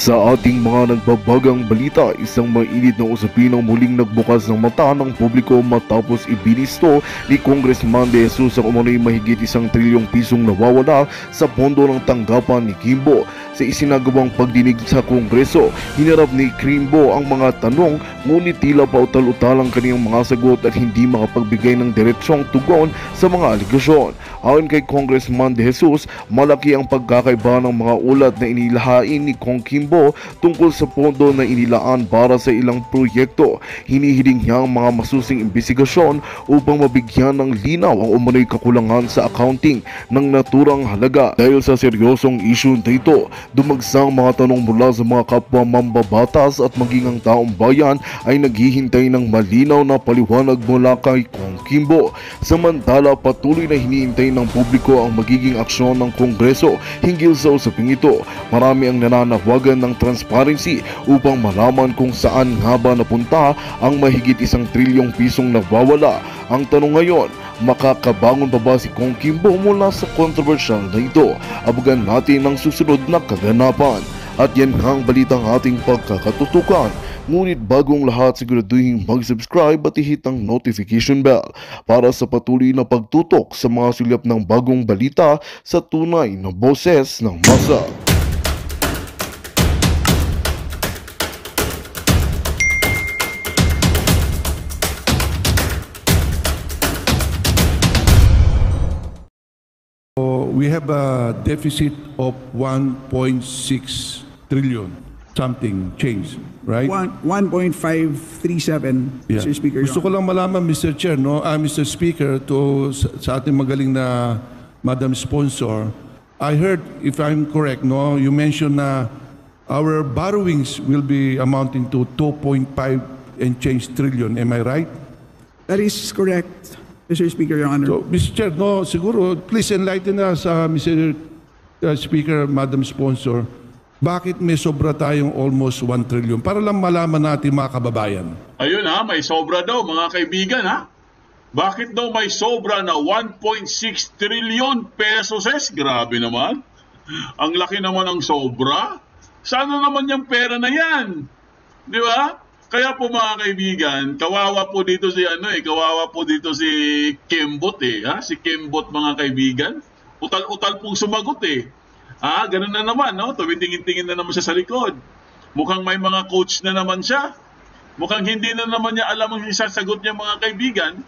Sa ating mga nagbabagang balita, isang mainit na usapin ang muling nagbukas ng mata ng publiko matapos ibinisto ni Congressman De Jesus ang umano'y mahigit 1 trilyong pisong nawawala sa pondo ng tanggapan ni Kimbo. Sa isinagawang pagdinig sa Kongreso, hinarap ni Kimbo ang mga tanong ngunit tila pautal-utal ang kaniyang mga sagot at hindi makapagbigay ng diretsyong tugon sa mga aligasyon. Ayon kay Congressman De Jesus, malaki ang pagkakaiba ng mga ulat na inilahain ni Kong Kimbo tungkol sa pondo na inilaan para sa ilang proyekto. Hinihiling niya ang mga masusing imbestigasyon upang mabigyan ng linaw ang umano'y kakulangan sa accounting ng naturang halaga. Dahil sa seryosong issue nito, dumagsang mga tanong mula sa mga kapwa mambabatas at maging ang taong bayan ay naghihintay ng malinaw na paliwanag mula kay Kong Kimbo. Samantala, patuloy na hinihintay ng publiko ang magiging aksyon ng Kongreso hinggil sa usaping ito. Marami ang nananawagan ng transparency upang malaman kung saan nga ba napunta ang mahigit 1 trilyong pisong nawawala. Ang tanong ngayon, makakabangon pa ba si Kong Kimbo mula sa controversial na ito? Abagan natin ang susunod na kaganapan. At yan ang balitang ating pagkakatutukan. Ngunit bagong lahat, siguraduhin mag-subscribe at i-hit ang notification bell para sa patuloy na pagtutok sa mga sulyap ng bagong balita sa tunay na boses ng masa. We have a deficit of 1.6 trillion, something change, right? 1.537, Yeah. Mr. Speaker. Gusto ko lang malaman, Mr. Chair, Mr. Speaker, sa ating magaling na Madam Sponsor, I heard, if I'm correct, you mentioned na our borrowings will be amounting to 2.5 and change trillion. Am I right? That is correct, Mr. Speaker, Your Honor. So, Mr. Chair, siguro, please enlighten us, Mr. Speaker, Madam Sponsor, bakit may sobra tayong almost 1 trillion? Para lang malaman natin mga kababayan. Ayun may sobra daw mga kaibigan Bakit daw may sobra na 1.6 trillion pesos? Grabe naman. Ang laki naman ng sobra. Sana naman yung pera na yan? Di ba? Kaya po mga kaibigan, kawawa po dito si Kimbot Si Kimbot mga kaibigan. Utal-utal pong sumagot ganun na naman tumitingin-tingin na naman siya sa likod. Mukhang may mga coach na naman siya. Mukhang hindi na naman niya alam ang isasagot niya mga kaibigan.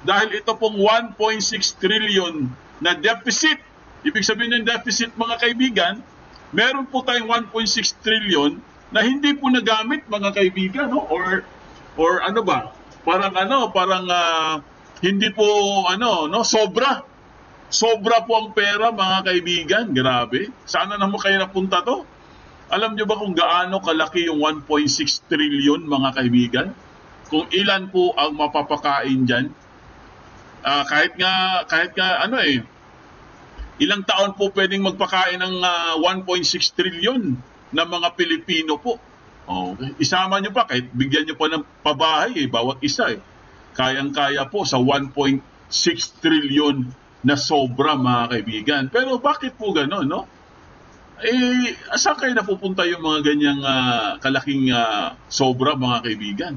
Dahil ito pong 1.6 trillion na deficit. Ibig sabihin ng deficit mga kaibigan, meron po tayong 1.6 trillion na hindi po nagamit mga kaibigan or ano ba? Parang hindi po sobra. Sobra po ang pera mga kaibigan. Grabe. Sana naman kayo napunta to? Alam nyo ba kung gaano kalaki yung 1.6 trillion mga kaibigan? Kung ilan po ang mapapakain dyan? Kahit nga ilang taon po pwedeng magpakain ng 1.6 trillion na mga Pilipino po. Okay. Isama nyo pa, kahit bigyan nyo pa ng pabahay bawat isa Kayang-kaya po sa 1.6 trillion na sobra mga kaibigan. Pero bakit po gano'n, saan kayo napupunta yung mga ganyang kalaking sobra mga kaibigan?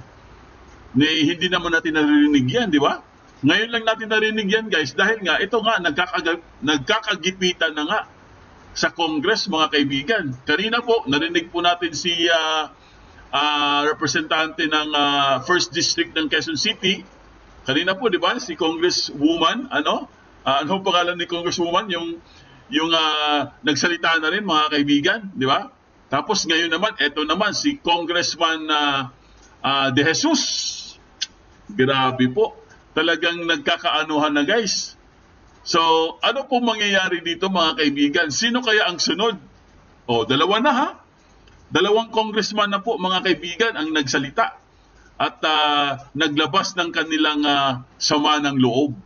Hindi naman natin narinig yan, di ba? Ngayon lang natin narinig yan guys dahil nga ito nga nagkakagipitan na nga sa Congress mga kaibigan. Kanina po narinig po natin si representante ng 1st District ng Quezon City. Kanina po 'di ba si Congresswoman anong pangalan ni Congresswoman yung nagsalita na rin mga kaibigan, 'di ba? Tapos ngayon naman eto naman si Congressman De Jesus. Grabe po. Talagang nagkakaanuhan na guys. So, ano po mangyayari dito mga kaibigan? Sino kaya ang sunod? Dalawa na Dalawang congressman na po mga kaibigan ang nagsalita at naglabas ng kanilang sama ng loob.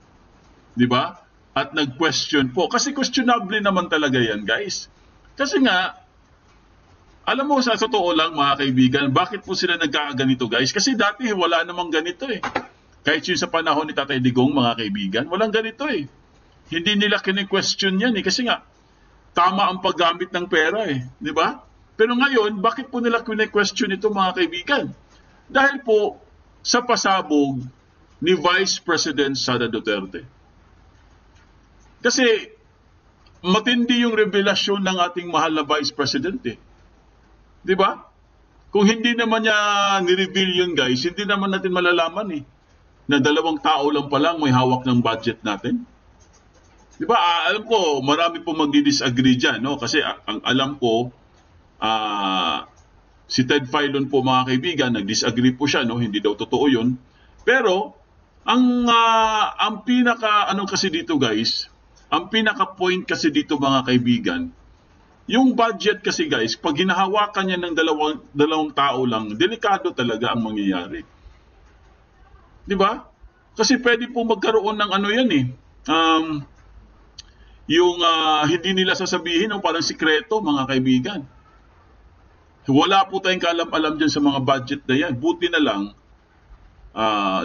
Di ba? At nag-question po. Kasi questionable naman talaga yan guys. Kasi nga, alam mo sa totoo lang mga kaibigan, bakit po sila nagkakaganito guys? Kasi dati wala namang ganito Kahit yun sa panahon ni Tatay Digong mga kaibigan, walang ganito Hindi nila kine-question yan kasi nga tama ang paggamit ng pera di ba? Pero ngayon, bakit po nila question ito mga kaibigan? Dahil po sa pasabog ni Vice President Sara Duterte. Kasi matindi yung revelasyon ng ating mahal na Vice President eh. Di ba? Kung hindi naman niya ni-reveal yun guys, hindi naman natin malalaman eh. Na 2 tao lang palang may hawak ng budget natin. Di ba? Alam ko, marami po magdi-disagree dyan, no? Kasi ang alam ko, si Ted Filon po mga kaibigan, nag-disagree po siya, no? Hindi daw totoo yun. Pero, ang pinaka, kasi dito guys, ang pinaka-point kasi dito mga kaibigan, yung budget kasi guys, pag hinahawakan niya ng dalawang tao lang, delikado talaga ang mangyayari. Di ba? Kasi pwede po magkaroon ng yan eh. Yung hindi nila sasabihin, parang sikreto mga kaibigan. Wala po tayong kaalam-alam dyan sa mga budget na yan. Buti na lang,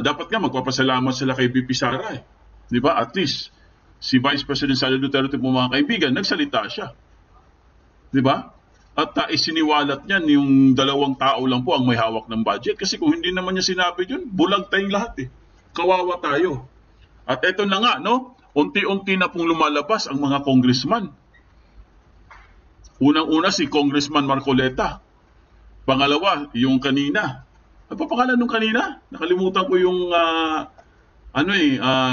dapat nga magpapasalamat sila kay VP Sara eh. Di ba? At least, si Vice President Sara Duterte po mga kaibigan, nagsalita siya. Di ba? At isiniwalat niyan yung 2 tao lang po ang may hawak ng budget. Kasi kung hindi naman niya sinabi yun, bulag tayong lahat eh. Kawawa tayo. At eto na nga, no? Unti-unti na pong lumalabas ang mga congressman. Unang-una si Congressman Marcoleta. Pangalawa, yung kanina. Ano pa pangalan nung kanina? Nakalimutan ko yung,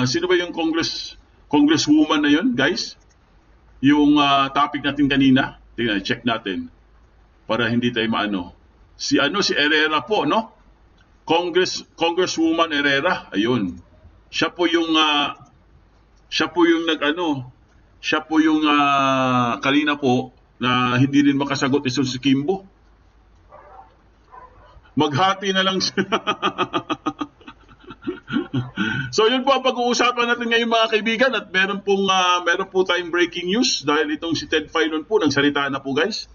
sino ba yung congresswoman na yun, guys? Yung topic natin kanina. Tingnan, check natin. Para hindi tayo maano. Si Herrera po, no? Congresswoman Herrera. Ayun. Siya po yung kanina po na hindi rin makasagot isun si Kimbo. Maghati na lang sila. So yun po ang pag-uusapan natin ngayon mga kaibigan at meron po tayong breaking news dahil itong si Ted Filon po nagsalita na po guys.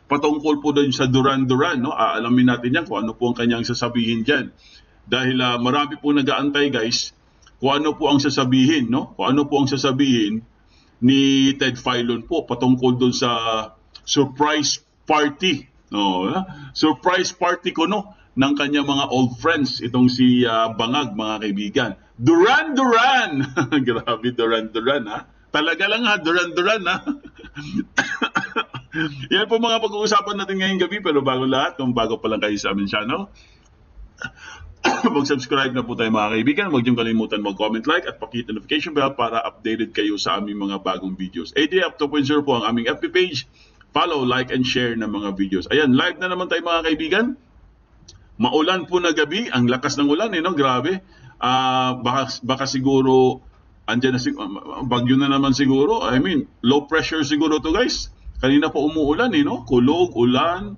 Patungkol po doon sa Duran-Duran, no? Alamin natin yan kung ano po ang kanyang sasabihin dyan. Dahil marami po nag-aantay guys kung ano po ang sasabihin, no? Kung ano po ang sasabihin ni Ted Filon po patungkol doon sa surprise party, no? Surprise party ko, no? Ng kanyang mga old friends, itong si Bangag, mga kaibigan. Duran-Duran! Grabe, Duran-Duran, ha? Talaga lang ha, Duran-Duran, ha? Yan po mga pag-uusapan natin ngayong gabi, pero bago lahat, kung bago pa lang kayo sa aming channel, mag-subscribe na po tayo mga kaibigan. Huwag niyong kalimutan mag-comment, like, at pakita notification bell para updated kayo sa aming mga bagong videos. ADF 2.0 po ang aming FB page. Follow, like, and share ng mga videos. Ayan, live na naman tayo mga kaibigan. Maulan po na gabi. Ang lakas ng ulan, no? Grabe. Baka siguro, andyan na bagyo na naman siguro. I mean, low pressure siguro to guys. Kanina po umuulan, no? Kulog, ulan.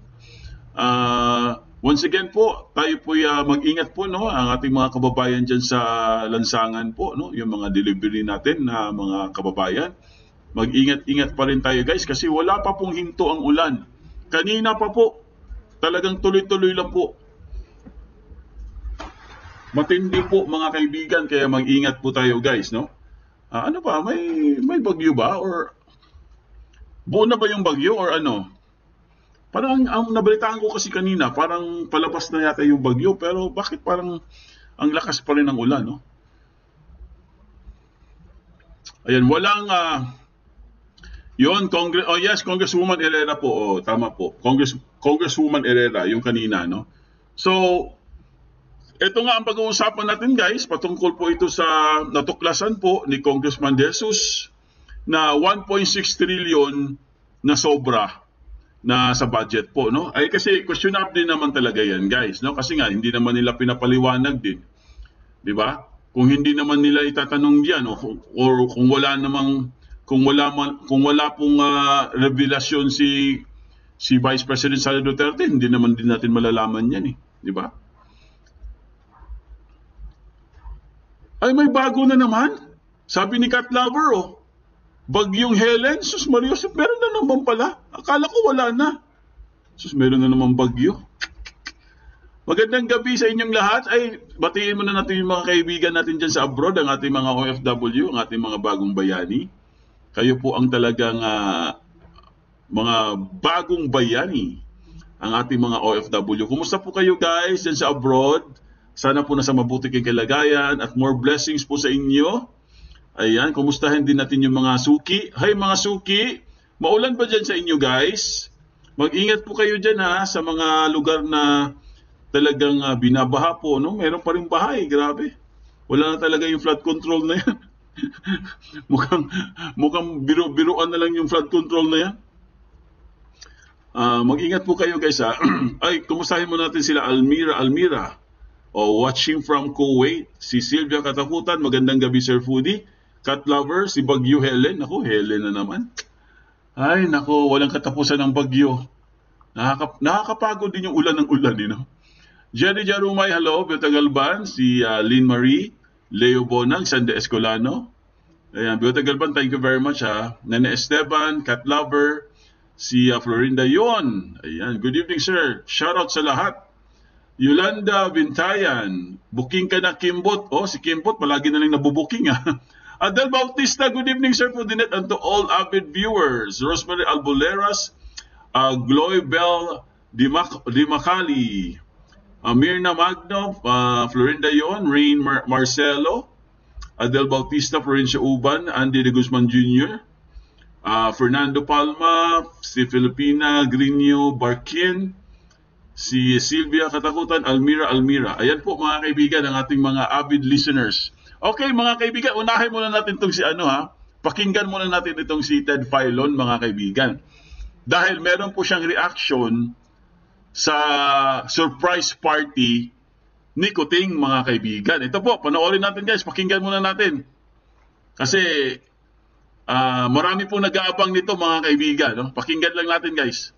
Once again po, tayo po mag-ingat po, no? Ang ating mga kababayan dyan sa lansangan po, no? Yung mga delivery natin na mga kababayan. Mag-ingat-ingat pa rin tayo guys kasi wala pa pong hinto ang ulan. Kanina pa po, talagang tuloy-tuloy lang po. Matindi po mga kaibigan, kaya mag-ingat po tayo guys, no? Ano ba, may bagyo ba? Or buo na ba yung bagyo or ano? Parang ang nabalitaan ko kasi kanina, parang palabas na yata yung bagyo, pero bakit parang ang lakas pa rin ng ulan, no? Ayan, walang yes, Congresswoman Herrera po. Tama po. Congresswoman Herrera, yung kanina, no? So, ito nga ang pag-uusapan natin guys, patungkol po ito sa natuklasan po ni Congressman De Jesus na 1.6 trillion na sobra na sa budget po, no? Ay kasi questionable din naman talaga yan guys, no? Kasi nga hindi naman nila pinapaliwanag din. 'Di ba? Kung hindi naman nila itatanong diyan or kung wala pong revelasyon si Vice President Sara Duterte, hindi naman din natin malalaman yan eh, 'di ba? Ay, may bago na naman. Sabi ni Cat Lover, Bagyong Helen. Sus Mario, meron na naman pala. Akala ko wala na. Sus, meron na naman bagyo. Magandang gabi sa inyong lahat. Ay, batiin muna natin yung mga kaibigan natin dyan sa abroad, ang ating mga OFW, ang ating mga bagong bayani. Kayo po ang talagang mga bagong bayani ang ating mga OFW. Kumusta po kayo guys dyan sa abroad? Sana po nasa mabuti kayong kalagayan at more blessings po sa inyo. Ayan, kumustahin din natin yung mga suki. Hay mga suki, maulan ba dyan sa inyo guys? Mag-ingat po kayo dyan ha, sa mga lugar na talagang binabaha po. No? Meron pa rin bahay, grabe. Wala na talaga yung flood control na yan. mukhang biro-biroan na lang yung flood control na yan. Mag-ingat po kayo guys ha. Ay, kumustahin mo natin sila Almira. Watching from Kuwait. Si Sylvia Katakutan, magandang gabi Sir Foodie. Cat Lover, si Bagyo Helen. Ako, Helen na naman. Ay, nako, walang katapusan ng bagyo. Nakakapagod din yung ulan ng ulan, you know? Jenny Jarumay, hello. Biota Galban, si Lynn Marie, Leo Bonag, Sande Escolano. Ayan, Biota Galban, thank you very much ha. Nene Esteban, Cat Lover, si Florinda Yon. Ayan, good evening sir. Shoutout sa lahat. Yolanda Bintayan, booking ka na Kimbot. Si Kimbot, palagi na lang nabubuking ha. Adel Bautista, good evening sir Pudinet and to all avid viewers. Rosemary Alboleras, Gloy Bell Dimacali, Mirna Magno, Florinda Yon, Rain Marcelo, Adel Bautista, Florencia Uban, Andy de Guzman Jr., Fernando Palma, si Filipina Grino Barkin, si Sylvia Katakutan, Almira. Ayan po mga kaibigan, ang ating mga avid listeners. Okay mga kaibigan, unahin muna natin itong si pakinggan muna natin itong si Ted Filon mga kaibigan. Dahil meron po siyang reaction sa surprise party ni Kuting mga kaibigan. Ito po, panoorin natin guys, pakinggan muna natin. Kasi marami po nag-aabang nito mga kaibigan. No? Pakinggan lang natin guys.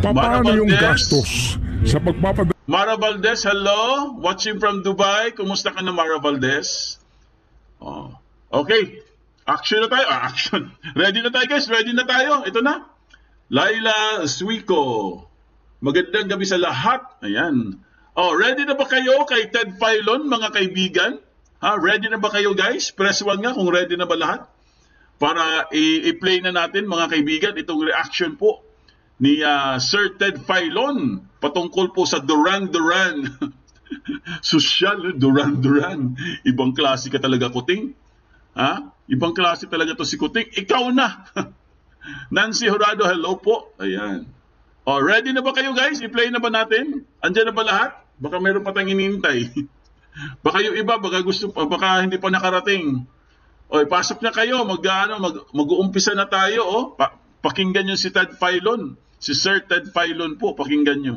Paano yung gastos sa pagpapadala? Mara Valdez, hello. Watching from Dubai. Kumusta ka na Mara Valdez? Okay. Action na tayo. Action. Ready na tayo guys. Ready na tayo. Ito na. Laila Suico. Magandang gabi sa lahat. Ayan. Ready na ba kayo kay Ted Filon mga kaibigan? Ready na ba kayo guys? Press 1 nga kung ready na ba lahat. Para i-play na natin mga kaibigan itong reaction po ni Sir Ted Filon patungkol po sa Duran. Social Duran. Ibang klase ka talaga Kuting. Ibang klase talaga to si Kuting. Ikaw na. Nancy Horado, hello po. Ayan. Ready na ba kayo guys? I-play na ba natin? Andiyan na ba lahat? Baka meron pa tayong hinihintay. Baka yung iba, baka hindi pa nakarating. Pasok na kayo. Mag-uumpisa na tayo. Pakinggan nyo si Ted Filon. Si Sir Ted Filon po, pakinggan nyo.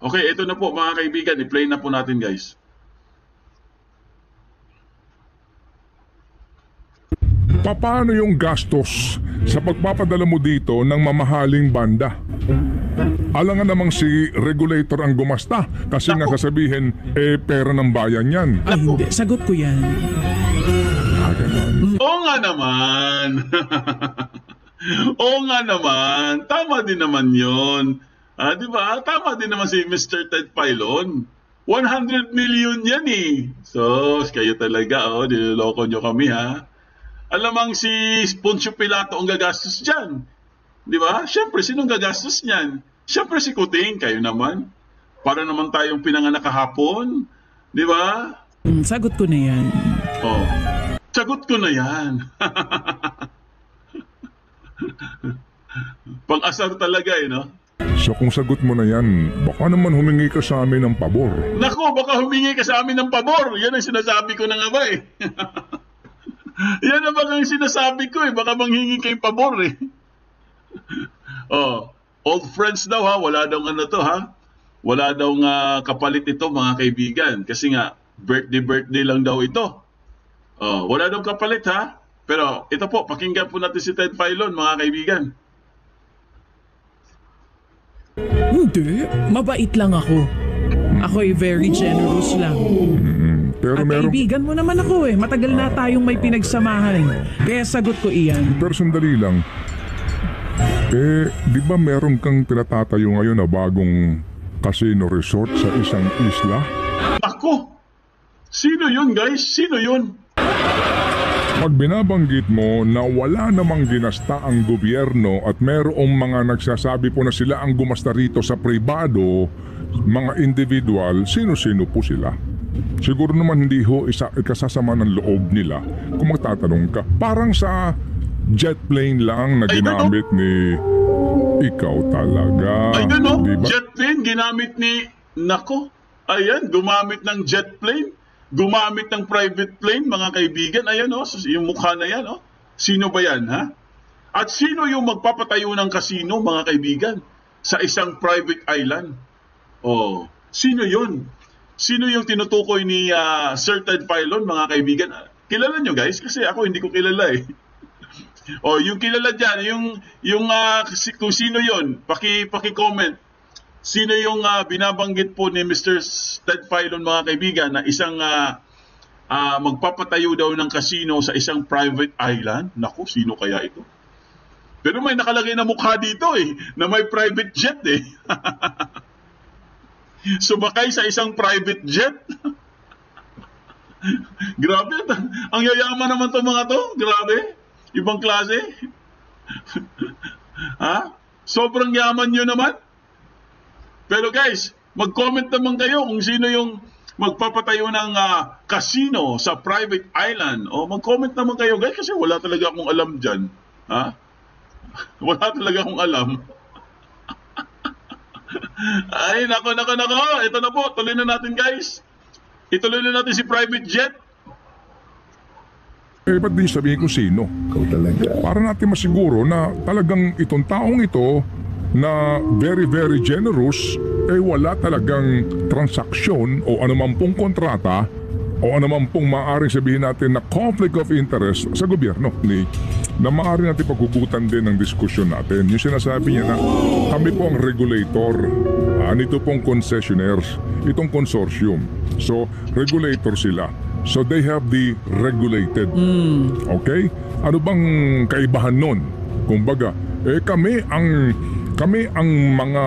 Okay, ito na po mga kaibigan. I-play na po natin guys. Paano yung gastos sa pagpapadala mo dito ng mamahaling banda? Alangan namang si regulator ang gumasta kasi nga sasabihin, pera ng bayan yan. Hindi, sagot ko yan. Oo nga naman. Oo nga naman. Tama din naman yun. Di ba? Tama din naman si Mr. Ted Filon. 100 million yan eh. So, kayo talaga, niloloko nyo kami ha. Alamang si Poncio Pilato ang gagastos dyan. Di ba? Siyempre, sinong gagastos niyan? Siyempre si Kuting, kayo naman. Para naman tayong pinanganak kahapon. Di ba? Sagot ko na yan. Sagot ko na yan. Pang-asar talaga no? So kung sagot mo na yan, baka naman humingi ka sa amin ng pabor. Nako, baka humingi ka sa amin ng pabor. Yan ang sinasabi ko na nga ba eh. Yan ang baka sinasabi ko eh. Baka manghingi kayong pabor eh. Old friends daw ha. Wala daw Wala daw kapalit ito mga kaibigan. Kasi nga, birthday lang daw ito. Wala daw kapalit ha. Pero ito po, pakinggan po natin si Ted Filon mga kaibigan. Hindi, mabait lang ako. Ako ay very generous lang. Pero kaibigan mo naman ako eh. Matagal na tayong may pinagsamahan. Kaya sagot ko iyan. Pero sandali lang. Di ba meron kang pinatatayo ngayon na bagong casino resort sa isang isla? Ako? Sino yun guys? Sino yun? Pag binabanggit mo na wala namang ginasta ang gobyerno at merong mga nagsasabi po na sila ang gumasta rito sa pribado, mga individual, sino-sino po sila? Siguro naman hindi ho ikasasama ng loob nila kung magtatanong ka. Parang sa jet plane lang na ginamit ni ikaw talaga. Ay, no? Diba? Jet plane ginamit ni... Nako, ayan, gumamit ng jet plane. Gumamit ng private plane, mga kaibigan. Ayan, yung mukha na yan. Sino ba yan, ha? At sino yung magpapatayo ng kasino, mga kaibigan, sa isang private island? Sino yun? Sino yung tinutukoy ni Sir Ted Filon, mga kaibigan? Kilala nyo, guys? Kasi ako hindi ko kilala eh. Yung kilala dyan, kung sino yun, paki-comment. Sino yung binabanggit po ni Mr. Ted Filon, mga kaibigan, na isang magpapatayo daw ng casino sa isang private island? Naku, sino kaya ito? Pero may nakalagay na mukha dito na may private jet Sumakay sa isang private jet? Grabe, ang yayaman naman to mga to. Grabe, ibang klase. Sobrang yaman nyo naman. Pero guys, mag-comment naman kayo kung sino yung magpapatayo ng casino sa private island. Mag-comment naman kayo guys kasi wala talaga akong alam dyan. Wala talaga akong alam. Ay, nako. Ito na po, tuloy na natin guys. Ituloy na natin si private jet. Ba't din sabihin ko sino? Para natin masiguro na talagang itong taong ito na very very generous wala talagang transaksyon o anuman pong kontrata o anuman pong maaaring sabihin natin na conflict of interest sa gobyerno na maaaring natin paghugutan din ng diskusyon natin. Yung sinasabi niya na kami po ang regulator nito pong concessionaires, itong consortium. So regulator sila. So they have the regulated. Okay? Ano bang kaibahan nun? Kumbaga, kami ang mga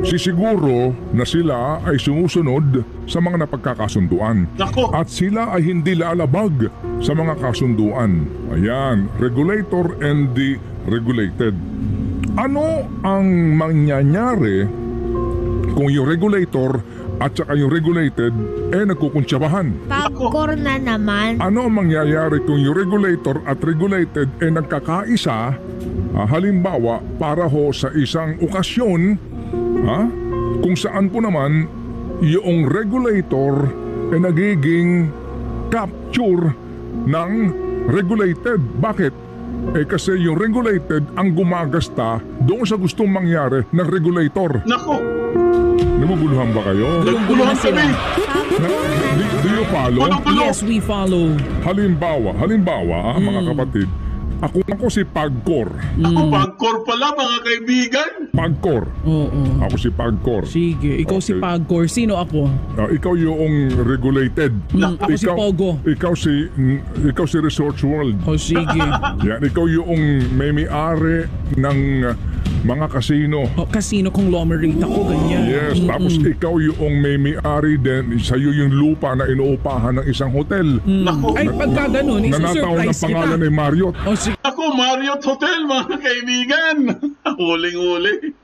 sisiguro na sila ay sumusunod sa mga napagkakasunduan. Nako. At sila ay hindi lalabag sa mga kasunduan. Ayan, regulator and the regulated. Ano ang mangyayari kung yung regulator at saka yung regulated nagkukuntsabahan? Pagkor na naman. Ano ang mangyayari kung yung regulator at regulated nagkakaisa? Halimbawa, para ho sa isang okasyon, kung saan po naman yung regulator nagiging capture ng regulated. Bakit? Kasi yung regulated ang gumagasta doon sa gustong mangyari ng regulator. Nako! Namuguluhan ba kayo? Naguluhan kami! Do you follow? Yes, we follow. Halimbawa, mga kapatid, ako si Pagcor. Ako, Pagcor pala, mga kaibigan. Pagcor. Oo. Ako si Pagcor. Sige, ikaw si Okay. Pagcor. Sino ako? Ikaw yung regulated. Ako si Pogo. Ikaw si Resorts World. Sige. Yan, ikaw yung may-ari ng mga kasino. Casino conglomerate ako, ganyan. Yes, tapos ikaw yung may-ari din, sa'yo yung lupa na inuupahan ng isang hotel. Nako! Ay, pagka ganun, Nanataon ng isusurprise pangalan kita. ni Marriott. Sige. Ako, Marriott Hotel, mga kaibigan. Huling-huli.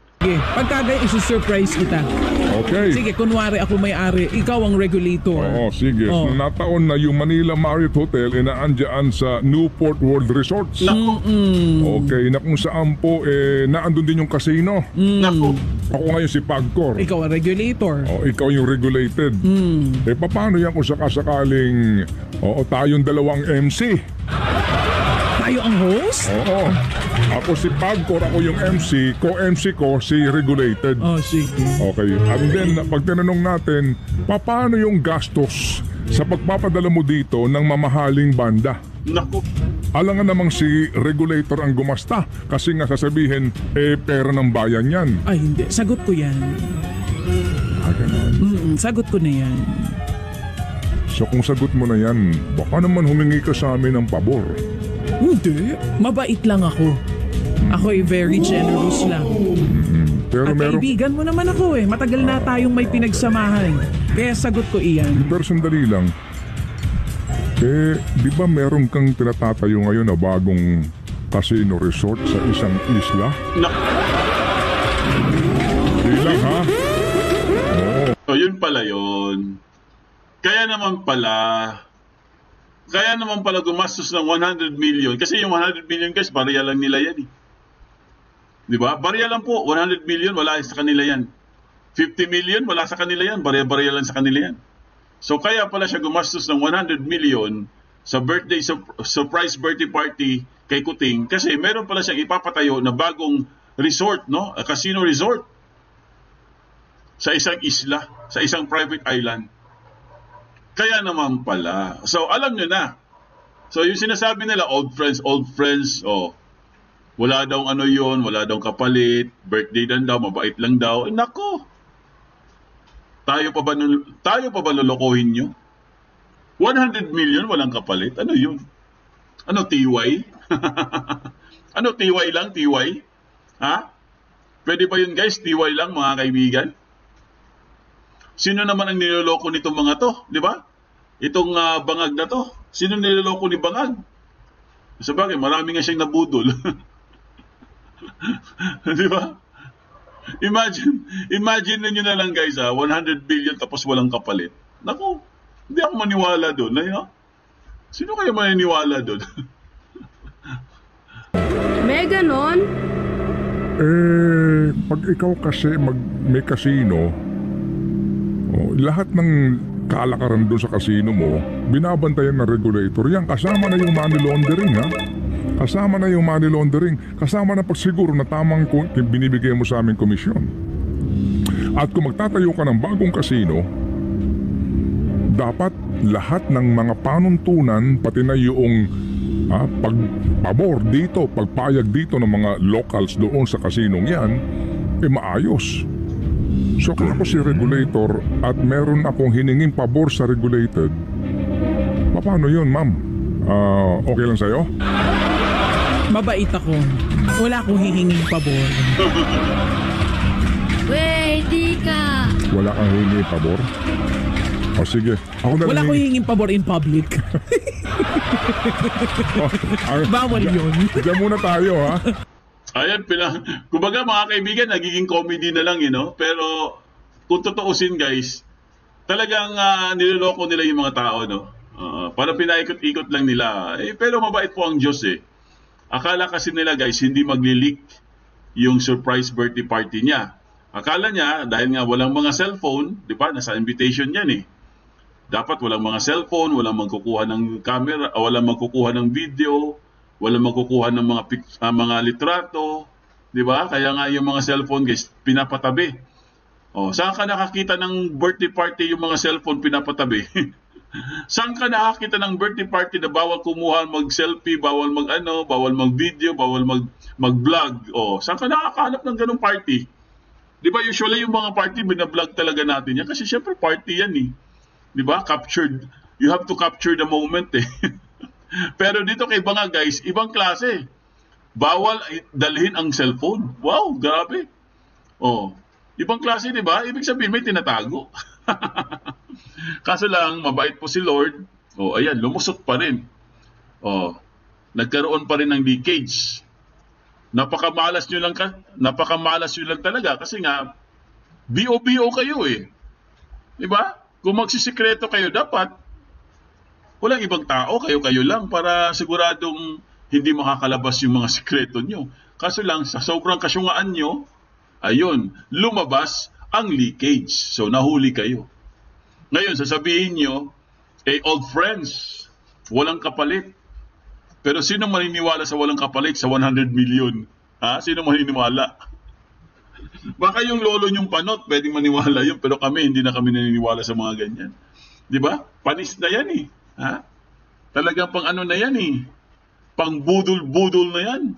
Pagka ganun, isusurprise kita. Okay. Sige, kunwari ako may-ari, ikaw ang regulator. Oo, sige. Oh. Nataon na yung Manila Marriott Hotel inaandyan sa Newport World Resorts. Okay, na kung saan po naandun din yung casino. Nako! Ako ngayon si Pagcor. Ikaw ang regulator. Ikaw yung regulated. Paano yan kung sakasakaling tayong dalawang MC? Tayo ang host? Oo. Ako si Pagcor, ako yung MC. Co-MC ko si regulated. Sige. Okay. And then, pag tinanong natin, paano yung gastos sa pagpapadala mo dito ng mamahaling banda? Nako! Alangan namang si regulator ang gumasta kasi nga sasabihin, pera ng bayan yan. Ay, hindi. Sagot ko yan. Ganun. Sagot ko na yan. So kung sagot mo na yan, baka naman humingi ka sa amin ng pabor. Hindi. Mabait lang ako. Ako ay very generous lang. Pero At kaibigan mo naman ako Matagal na tayong may pinagsamahan. Kaya sagot ko iyan. Pero sandali lang. Di ba meron kang tinatatayo ngayon na bagong casino resort sa isang isla? Ilang ha? So, yun pala yun. Kaya naman pala gumastos ng 100 million. Kasi yung 100 million guys, barya lang nila yan eh. Di ba? Barya lang po. 100 million, wala sa kanila yan. 50 million, wala sa kanila yan. Barya lang sa kanila yan. So kaya pala siya gumastos ng 100 million sa surprise birthday party kay Kuting. Kasi meron pala siyang ipapatayo na bagong resort, no? A casino resort. Sa isang isla, sa isang private island. Kaya naman pala. So, alam nyo na. So, yung sinasabi nila, old friends, wala daw ano yun, wala daw kapalit, birthday lang daw, mabait lang daw. Nako! Tayo pa ba lolokohin nyo? 100 million, walang kapalit. Ano yun? Ano, TY? Ano, TY lang, TY? Ha? Pwede ba yun guys, TY lang mga kaibigan? Sino naman ang niloloko nitong mga to, di ba? Itong bangag na to. Sino niloloko ni bangag? Sabagay, marami nga siyang nabudol. Di ba? Imagine niyo na lang guys, 100 billion tapos walang kapalit. Naku, hindi ako maniwala doon. Sino kaya maniniwala doon? May ganon? Pag ikaw kasi may casino, lahat ng kalakaran doon sa casino mo, binabantayan ng regulator. Yan, kasama na yung money laundering, ha? Kasama na yung money laundering. Kasama na pagsiguro na tamang binibigay mo sa aming komisyon. At kung magtatayo ka ng bagong casino, dapat lahat ng mga panuntunan, pati na yung pagpabor dito, pagpayag dito ng mga locals doon sa casinong yan, maayos. So kung ako si regulator at meron akong hiningin pabor sa regulated, paano yun, ma'am? Okay lang sa'yo? Mabait ako. Wala akong hihinging pabor. Di ka. Wala kang hihingin pabor? O sige, ako na Wala akong hihinging pabor in public. Bawal yun. Diyan muna tayo, ha? Ayan, kumbaga mga kaibigan, nagiging comedy na lang, Pero kung totoosin guys, talagang niloloko nila yung mga tao, no? Para pinaikot-ikot lang nila. Pero mabait po ang Diyos, eh. Akala kasi nila guys, hindi magli-leak yung surprise birthday party niya. Akala niya, dahil nga walang mga cellphone, di ba, nasa invitation yan eh. Dapat walang mga cellphone, walang magkukuha ng camera, walang magkukuha ng video, walang magkukuha ng mga litrato, di ba? Kaya nga yung mga cellphone guys, pinapatabi. Saan ka nakakita ng birthday party yung mga cellphone pinapatabi? Saan ka nakakita ng birthday party na bawal kumuha mag-selfie, bawal bawal mag-video, bawal mag-vlog? Saan ka nakakahanap ng ganung party? Di ba usually yung mga party, binablog talaga natin yan. Kasi syempre party yan eh. Di ba? Captured. You have to capture the moment eh. Pero dito kay Banga guys, ibang klase. Bawal dalhin ang cellphone. Wow, grabe. Ibang klase, di ba? Ibig sabihin may tinatago. Kaso lang, mabait po si Lord. Ayan, lumusot pa rin. Nagkaroon pa rin ng leakage. Napakamalas nyo lang talaga kasi nga BO kayo eh. Di ba? Kung magsisikreto kayo, dapat walang ibang tao, kayo lang para siguradong hindi makakalabas yung mga sikreto nyo. Kaso lang, sa sobrang kasyungaan nyo, ayun, lumabas ang leakage. So, nahuli kayo. Ngayon, sasabihin nyo, old friends, walang kapalit. Pero sino maniniwala sa walang kapalit sa 100 million? Ha? Sino maniniwala? Baka yung lolo nyong panot, pwedeng maniwala yun, pero hindi na kami naniniwala sa mga ganyan. Di ba? Panis na yan eh. Ha? Talagang pang ano na yan eh. Pang budol-budol na yan.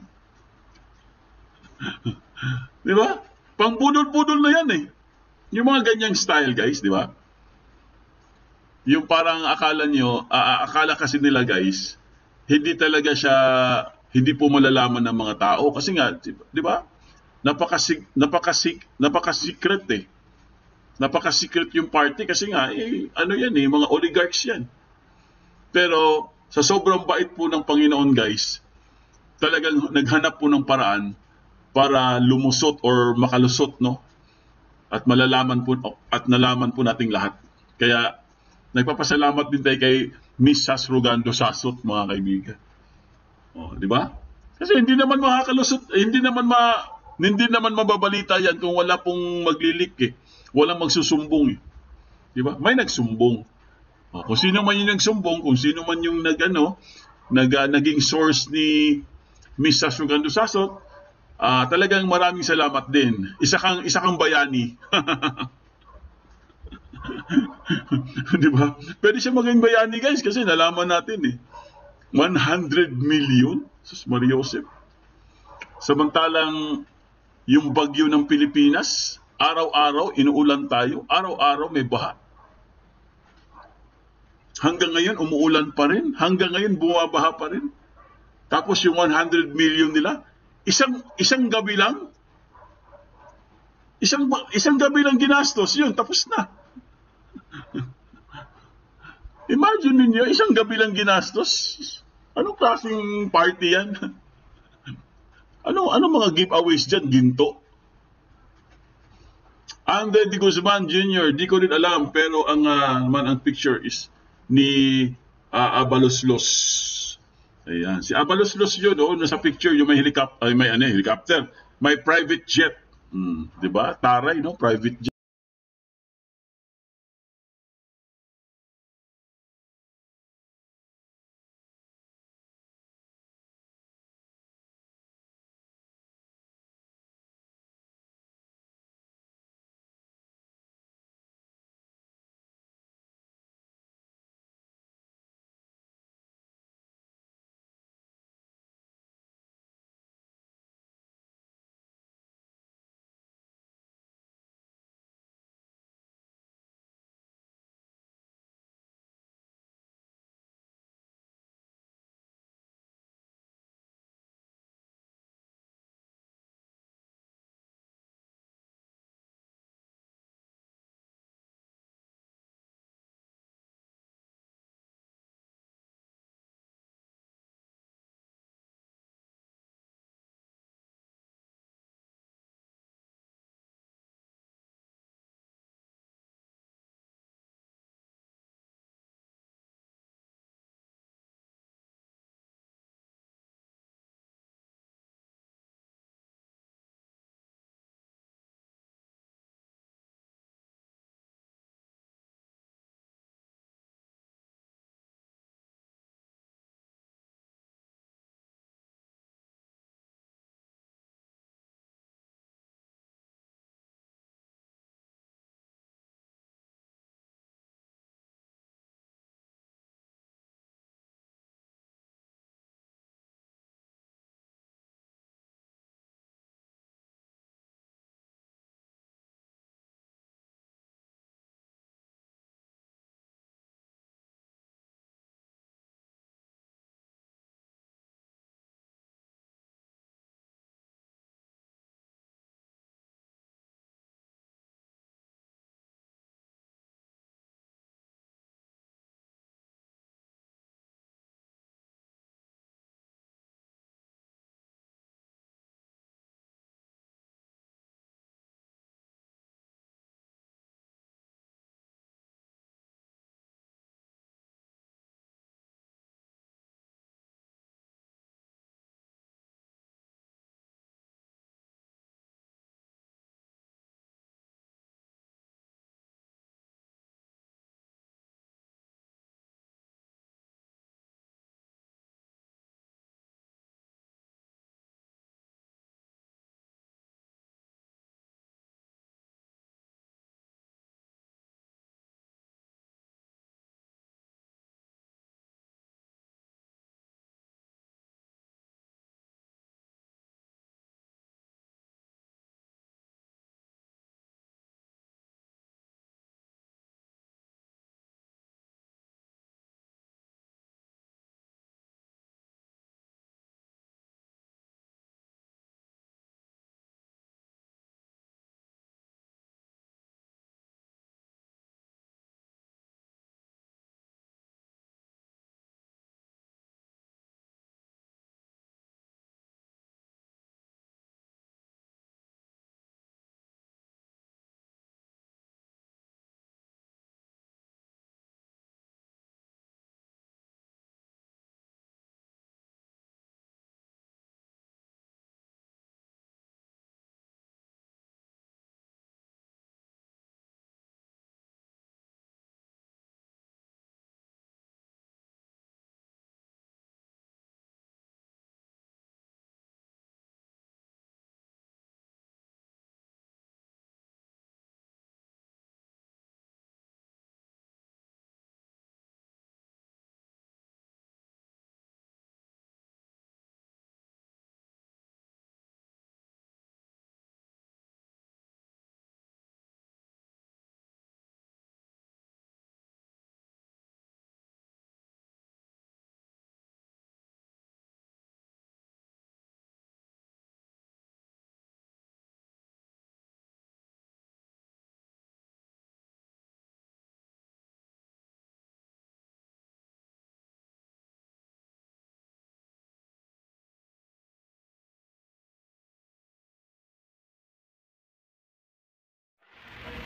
Di ba? Pang budol-budol na yan eh. Yung mga ganyang style guys, di ba? Yung parang akala kasi nila guys, hindi talaga siya, hindi po malalaman ng mga tao. Kasi nga, di ba? Napaka-secret eh. Napaka-secret yung party kasi nga, ano yan eh, mga oligarchs yan. Pero sa sobrang bait po ng Panginoon, guys, talagang naghanap po ng paraan para lumusot or makalusot, no? At nalaman po nating lahat. Kaya nagpapasalamat din tayo kay Miss Sasrogando Sasot, mga kaibigan. Di ba? Kasi hindi naman makakalusot, hindi naman mababalita yan kung wala pong maglilik eh. Walang magsusumbong eh. Di ba? May nagsumbong. Kung sino man yung nagsumbong, kung sino man yung naging source ni Miss Sasrogando Sasot, talagang maraming salamat din. Isa kang bayani. Di ba? Pwede siya maging bayani, guys, kasi nalaman natin eh. 100 million? Sus Maria Josep. Samantalang yung bagyo ng Pilipinas, araw-araw inuulan tayo, araw-araw may baha. Hanggang ngayon umuulan pa rin, hanggang ngayon bumabaha pa rin. Tapos yung 100 million nila, isang gabi lang, isang gabi lang ginastos, yun, tapos na. Imagine ninyo, isang gabi lang ginastos. Anong klaseng party yan? Ano mga giveaways dyan? Ginto. Andre D. Guzman Jr., di ko rin alam, pero ang picture is ni Abaloslos. Ayan. Si Abaloslos yun, nasa picture, yung may helicopter. May private jet. Diba? Taray, no? Private jet.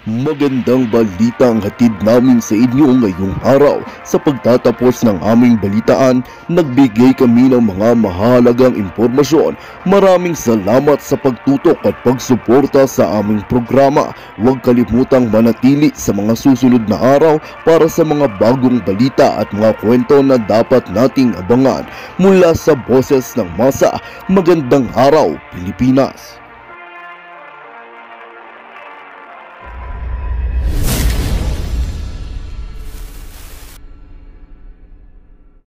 Magandang balita ang hatid namin sa inyo ngayong araw. Sa pagtatapos ng aming balitaan, nagbigay kami ng mga mahalagang impormasyon. Maraming salamat sa pagtutok at pagsuporta sa aming programa. Huwag kalimutang manatili sa mga susunod na araw para sa mga bagong balita at mga kwento na dapat nating abangan. Mula sa Boses ng Masa, magandang araw Pilipinas!